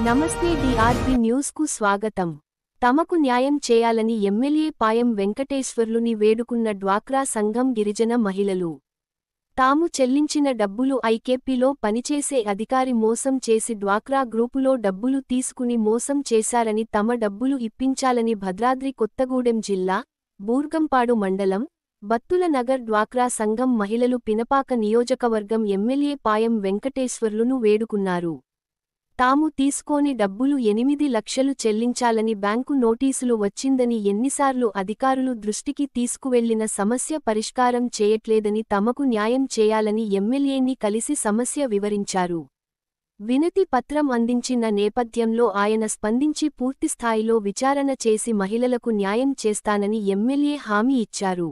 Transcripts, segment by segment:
నమస్తే DRP news కు స్వాగతం. తమకు న్యాయం చేయాలని ఎమ్మెల్యే పాయం వెంకటేశ్వర్లుని వేడుకున్న డ్వాక్రా సంఘం గిరిజన మహిళలు. తాము చెల్లించిన డబ్బులు ఐకేపీలో పనిచేసే అధికారి మోసం చేసి డ్వాక్రా గ్రూపులో డబ్బులు తీసుకుని మోసం చేశారని తమ డబ్బులు ఇప్పించాలని భద్రాద్రి కొత్తగూడెం జిల్లా బూర్గంపాడు మండలం బత్తుల నగర్ డ్వాక్రా సంఘం మహిళలు పినపాక నియోజకవర్గం ఎమ్మెల్యే పాయం వెంకటేశ్వర్లును వేడుకున్నారు. తాము తీసుకోని డబ్బులు 8 లక్షలు చెల్లించాలని బ్యాంకు నోటీసులు వచ్చిందని ఎన్నిసార్లు అధికారులు దృష్టికి తీసుకువెళ్లిన సమస్య పరిష్కారం చేయట్లేదని తమకు న్యాయం చేయాలని ఎమ్మెల్యేని కలిసి సమస్య వివరించారు. వినతి పత్రం అందించిన నేపథ్యంలో ఆయన స్పందించి పూర్తిస్థాయిలో విచారణ చేసి మహిళలకు న్యాయం చేస్తానని ఎమ్మెల్యే హామీ ఇచ్చారు.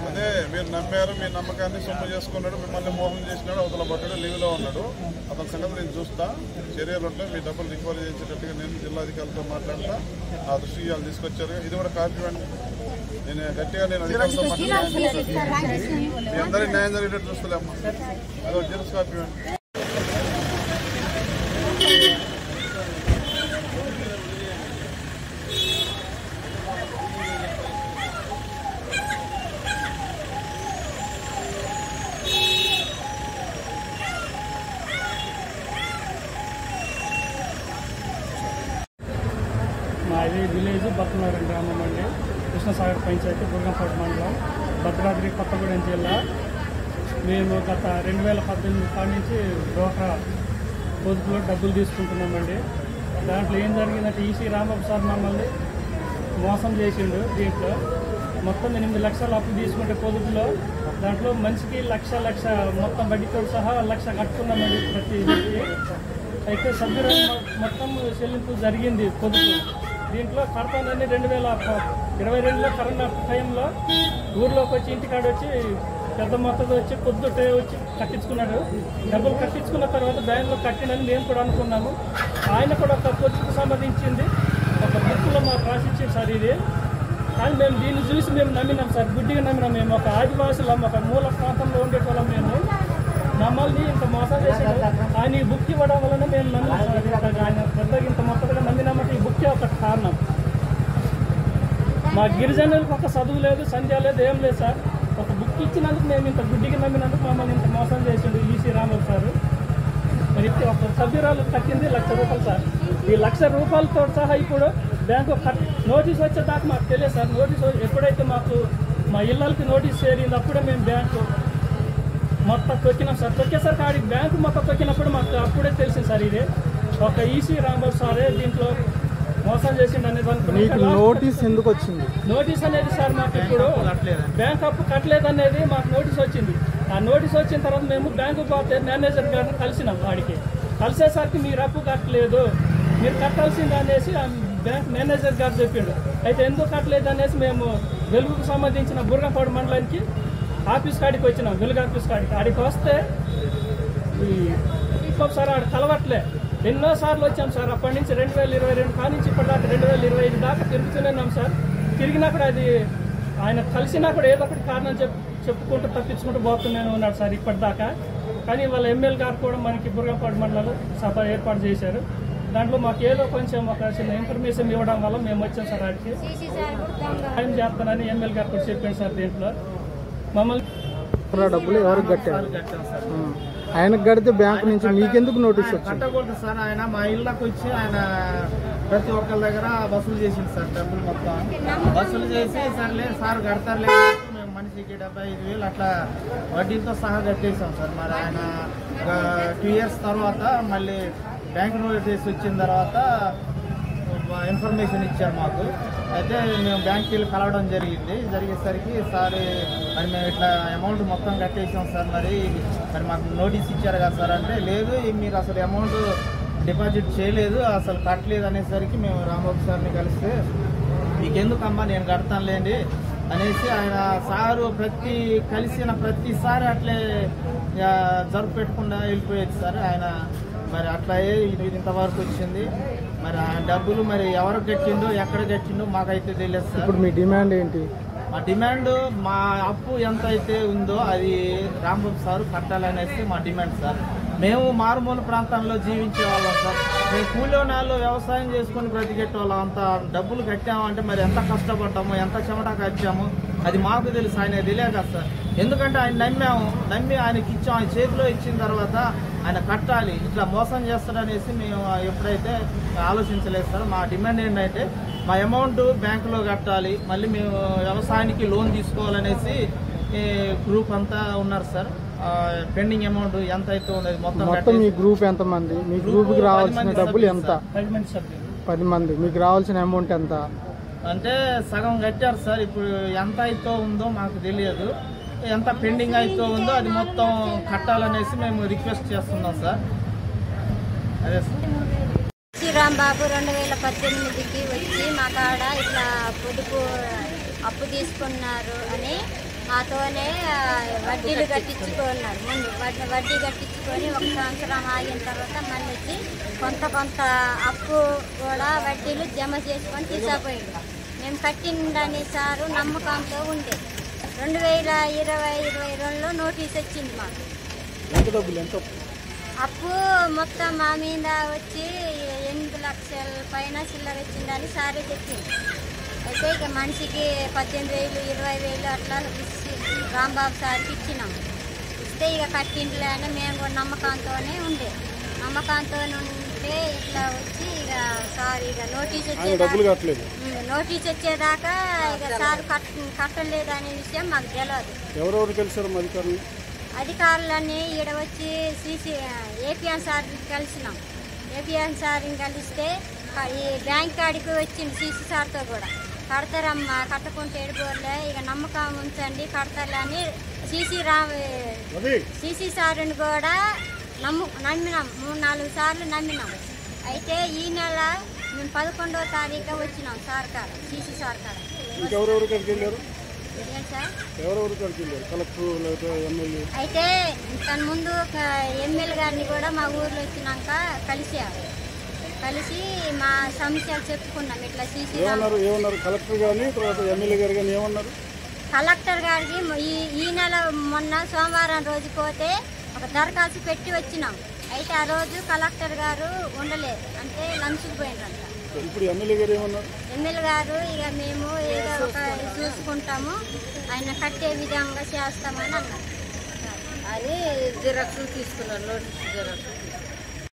అదే మీరు నమ్మారు, మీ నమ్మకాన్ని సొమ్ము చేసుకున్నాడు, మిమ్మల్ని మోసం చేసినాడు, అవతల పడ్డాడు, లీవ్లో ఉన్నాడు. అతని సంగతి నేను చూస్తా. చర్యలు ఉంటే మీ డబ్బులు రికవరీ చేసేటట్టుగా నేను జిల్లాధికారులతో మాట్లాడతా. ఆ దృష్టికి వాళ్ళు తీసుకొచ్చారు. ఇది కూడా కాపీ ఇవ్వండి. నేను గట్టిగా అధికారులతో మాట్లాడాను. మీ అందరికీ న్యాయం జరిగేటట్టు చూస్తలేమ్మా. అదో జీరస్ కాపీ ఇవ్వండి. మాది విలేజ్ బత్తులనగర్ గ్రామం అండి. కృష్ణసాగర్ పంచాయతీ బూర్గంపాడు మండలం భద్రాద్రి కొత్తగూడెం జిల్లా. మేము గత 2018 కాడి నుంచి డ్వాక్రా పొదుపులో డబ్బులు తీసుకుంటున్నామండి. దాంట్లో ఏం జరిగిందంటే ఈసీ రాంబాబు సార్ మమ్మల్ని మోసం చేసిండు. దీంట్లో మొత్తం 8 లక్షలు అప్పు తీసుకుంటే పొదుపులో దాంట్లో మనిషికి లక్ష మొత్తం వడ్డీతో సహా 1 లక్ష కట్టుకున్నామండి ప్రతి వ్యక్తి. అయితే సభ్యులు మొత్తం చెల్లింపు జరిగింది పొదుపు. దీంట్లో కడతానని 2022లో కరోనా టైంలో ఊర్లోకి వచ్చి ఇంటికాడ వచ్చి పెద్ద మొత్తం వచ్చి పొద్దుటే వచ్చి కట్టించుకున్నాడు. డబ్బులు కట్టించుకున్న తర్వాత బ్యాంకులో కట్టినని మేము కూడా అనుకున్నాము. ఆయన కూడా ఒక పొదుపుకు సంబంధించింది ఒక బుక్లో మాకు రాసిచ్చింది సార్ ఇది. కానీ మేము దీన్ని చూసి మేము నమ్మినాం సార్, గుడ్డిగా నమ్మినాం. మేము ఒక ఆదివాసులం, ఒక మూల ప్రాంతంలో ఉండేటోళ్ళం. మేము మమ్మల్ని ఇంత మోసం చేసాడు. ఆయన ఈ బుక్ ఇవ్వడం వలన మేము నమ్మినాం సార్. ఆయన పెద్దగా ఇంత మొత్తగా నమ్మినామంటే ఈ బుక్కే ఒక కారణం. మా గిరిజనులకు ఒక చదువు లేదు, సంధ్య లేదు, ఏం లేదు సార్. ఒక బుక్ ఇచ్చినందుకు మేము ఇంత గుడ్డిగా నమ్మినందుకు మమ్మల్ని ఇంత మోసం చేసిండు ఈసీ రాంబాబు సార్. మరి ఒక సభ్యురాలు కట్టింది 1 లక్ష రూపాయలు సార్. ఈ 1 లక్ష రూపాయలతో సహా ఇప్పుడు బ్యాంకు నోటీస్ వచ్చేదాకా మాకు తెలియదు సార్. నోటీస్ ఎప్పుడైతే మాకు మా ఇళ్ళకి నోటీస్ చేరింది అప్పుడే మేము బ్యాంకు మొత్తం తొక్కినాం సార్. తొక్కేసరికి ఆడికి బ్యాంకు మొత్తం తొక్కినప్పుడు మాకు అప్పుడే తెలిసింది సార్. ఇది ఒక ఈసీ రాంబాబు సారే దీంట్లో మోసం చేసిండు అనేది. నోటీస్ ఎందుకు వచ్చింది? నోటీస్ అనేది సార్ మాకు ఇప్పుడు బ్యాంక్ అప్పు కట్టలేదనేది మాకు నోటీస్ వచ్చింది. ఆ నోటీస్ వచ్చిన తర్వాత మేము బ్యాంకు పోతే మేనేజర్ గారిని కలిసినాం. వాడికి కలిసేసరికి మీరు అప్పు కట్టలేదు, మీరు కట్టాల్సింది అనేసి బ్యాంక్ మేనేజర్ గారు చెప్పిండు. అయితే ఎందుకు కట్టలేదు అనేసి మేము వెలుగుకు సంబంధించిన బూర్గంపాడు మండలానికి ఆఫీస్ కాడికి వచ్చినాం. వెలుగు ఆఫీస్ కాడికి ఆడికి వస్తే సార్ ఆడ కలవట్లే. ఎన్నోసార్లు వచ్చాం సార్. అప్పటి నుంచి 2022 కాడి నుంచి ఇప్పటిదాకా 2025 దాకా తిరుగుతున్నాం సార్. తిరిగినా కూడా అది ఆయన కలిసినా కూడా ఏదో ఒకటి కారణం చెప్పుకుంటూ తప్పించుకుంటూ పోతూనే ఉన్నాడు సార్ ఇప్పటిదాకా. కానీ వాళ్ళ ఎమ్మెల్యే గారు కూడా మనకి బూర్గంపాడు మండలంలో సభ ఏర్పాటు చేశారు. దాంట్లో మాకు ఏదో కొంచెం ఒక చిన్న ఇన్ఫర్మేషన్ ఇవ్వడం వల్ల మేము వచ్చాం సార్ ఆడికి సాయం చేస్తానని ఎమ్మెల్యే గారు కూడా చెప్పాను సార్. దీంట్లో మమ్మల్ని డబ్బులు ఎవరికి కట్టారు? ఆయనకు కడితే బ్యాంకు నుంచి మీకెందుకు నోటీస్ కట్టకూడదు సార్. ఆయన మా ఇళ్ళకి వచ్చి ఆయన ప్రతి ఒక్కరి దగ్గర వసూలు చేసింది సార్. డబ్బులు మొత్తం వసూలు చేసి సర్లే సార్ కడతారులే, మేము మనిషికి 75,000 అట్లా వడ్డీతో సహా కట్టేసాం సార్. మరి ఆయన 2 years తర్వాత మళ్ళీ బ్యాంక్ నోటీస్ వచ్చిన తర్వాత ఇన్ఫర్మేషన్ ఇచ్చారు మాకు. అయితే మేము బ్యాంక్కి వెళ్ళి కలవడం జరిగేసరికి సార్ మరి మేము ఇట్లా అమౌంట్ మొత్తం కట్టేసాం సార్, మరి మాకు నోటీస్ ఇచ్చారు కదా సార్ అంటే, లేదు మీరు అసలు అమౌంట్ డిపాజిట్ చేయలేదు, అసలు కట్టలేదు అనేసరికి మేము రాంబాబు సార్ని కలిస్తే మీకెందుకమ్మా నేను కడతానులేండి అనేసి ఆయన సారు కలిసిన ప్రతిసారి అట్లే జరుపు పెట్టకుండా వెళ్ళిపోయేది సార్ ఆయన. మరి అట్లాగే ఇది ఇంతవరకు వచ్చింది. మరి ఆ డబ్బులు మరి ఎవరు కట్టిండో ఎక్కడ కట్టిండో మాకైతే తెలియదు సార్. ఇప్పుడు మీ డిమాండ్ ఏంటి? మా డిమాండ్ మా అప్పు ఎంత అయితే ఉందో అది రాంబాబు సార్ కట్టాలనేసి మా డిమాండ్ సార్. మేము మారుమూల ప్రాంతంలో జీవించే వాళ్ళం సార్. మేము కూలీనాళ్ళు వ్యవసాయం చేసుకొని బ్రతికెట్టే వాళ్ళం. అంత డబ్బులు కట్టామంటే మరి ఎంత కష్టపడ్డాము, ఎంత చెమట కట్టాము అది మాకు తెలుసు, ఆయన తెలియదు కదా సార్. ఎందుకంటే ఆయన నమ్మి ఆయనకి ఇచ్చాం. ఆయన చేతిలో ఇచ్చిన తర్వాత ఆయన కట్టాలి, ఇట్లా మోసం చేస్తాడనేసి మేము ఎప్పుడైతే ఆలోచించలేదు సార్. మా డిమాండ్ ఏంటంటే మా అమౌంట్ బ్యాంకులో కట్టాలి, మళ్ళీ మేము వ్యవసాయానికి లోన్ తీసుకోవాలనేసి గ్రూప్ అంతా ఉన్నారు సార్. పెండింగ్ అమౌంట్ ఎంత అయితే ఉన్నది మొత్తం మీ గ్రూప్ ఎంతమంది? మీ గ్రూప్కి రావాల్సిన డబ్బులు ఎంత? 10 మంది. మీకు రావాల్సిన అమౌంట్ ఎంత? అంటే సగం కట్టారు సార్. ఇప్పుడు ఎంత అయితే ఉందో మాకు తెలియదు, ఎంత పెండింగ్ అయితే ఉందో అది మొత్తం కట్టాలనేసి మేము రిక్వెస్ట్ చేస్తున్నాం సార్. అదే సార్. శ్రీరాంబాబు 2018కి వచ్చి మా కాడ ఇట్లా పొదుపు అప్పు తీసుకున్నారు అని మాతోనే వడ్డీలు కట్టించుకున్నారు. ముందు వడ్డీ కట్టించుకొని 1 సంవత్సరం ఆగిన తర్వాత మళ్ళీ వచ్చి కొంత అప్పు కూడా వడ్డీలు జమ చేసుకొని తీసుకుపోయింది. మేము కట్టిందని సారు నమ్మకంతో ఉండే 2022లో నోటీస్ వచ్చింది మాకు. అప్పు మొత్తం మా మీద వచ్చి 8 లక్షల పైన చిల్లర వచ్చిందని సారే చెప్పింది. అయితే ఇక మనిషికి 18,000 20,000 అట్లా ఇచ్చి రాంబాబు సార్కి ఇచ్చినాం. ఇస్తే ఇక కట్టింట్లే అని మేము కూడా నమ్మకంతోనే ఉండే. నమ్మకంతో ఉంటే ఇట్లా వచ్చి ఇక సార్ ఇక నోటీస్ వచ్చేదాకా ఇక సార్ కట్టలేదు అనే విషయం మాకు తెలియదు. ఎవరెవరు కలిసారు అధికారులన్నీ ఈడ వచ్చి ఏపీఎన్ సార్ని కలిసినాం. ఏపీఎన్ సార్ని కలిస్తే ఈ బ్యాంక్ కాడికి వచ్చింది సీసీ సార్తో కూడా. కడతారమ్మా, కట్టకుంటే ఏడుకోలే, ఇక నమ్మకం ఉంచండి కడతారులే అని సీసీ సార్ని కూడా నమ్మినాం. 3-4 సార్లు నమ్మినాం. అయితే ఈ నెల మేము 11వ తారీఖు వచ్చినాం సార్ కాడ, సీసీ సార్ కాడ. అయితే తన ముందు ఎమ్మెల్యే గారిని కూడా మా ఊర్లో వచ్చినాక కలిసారు. కలిసి మా సమస్యలు చెప్పుకున్నాం. ఇట్లా సీసీ కలెక్టర్ గారికి ఈ నెల మొన్న సోమవారం రోజు పోతే ఒక దరఖాస్తు పెట్టి వచ్చినాం. అయితే ఆ రోజు కలెక్టర్ గారు ఉండలేదు, అంటే లంచ్కి పోయినారంట. ఎమ్మెల్యే గారు ఇక మేము ఏదో ఒక చూసుకుంటాము, ఆయన కట్టే విధంగా చేస్తామని అన్నారు. అది జిరాక్స్ తీసుకున్నారు, నోటీస్ జిరాక్స్.